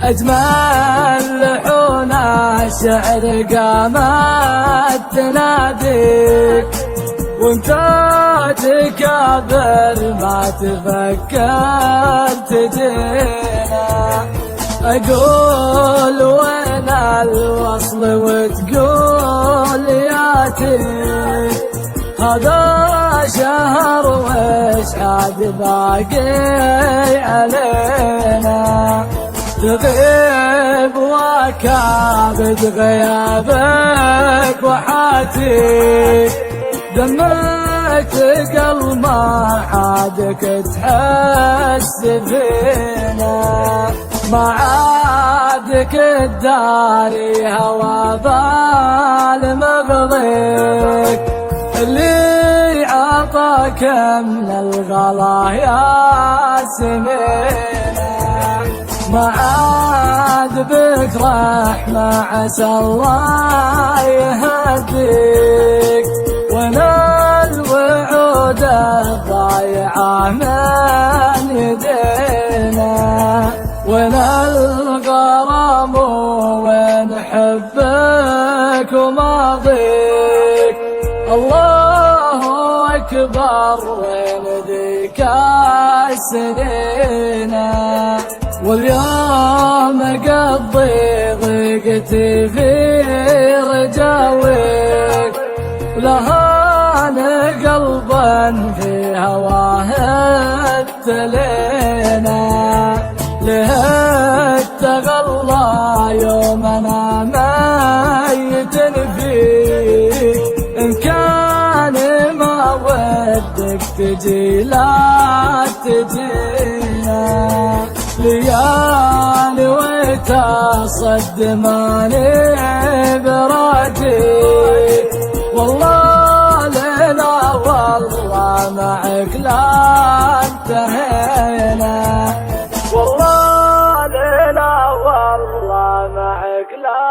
أجمل لحون الشعر قامت تناديك، وانت تكابر ما تفكر تجينا. أقول وين الوصل وتقول ياتي، هذا شهر وش عاد باقي علينا. تغيب وكابد غيابك وحاتي، دمك قلب ما عادك تحس فينا. ما عادك الداري هوى بالمغضيك، اللي عطاك من الغلا يا سنينا. ما عاد بك رحمة عسى الله يهديك، وانا الوعود الضايعة من يدينا. وانا الغرام وين حبك وماضيك، الله أكبر وين ذيك السنينا. واليوم قضي ضيقتي في رجاويك، لهان قلبا في هواه ابتلينا. له التغلى يوم انا ميت فيك، ان كان ما ودك تجي لا تجينا. ليالي وتصد ماني براجي، والله لنا والله معك لا انتهينا. والله لنا والله معك لا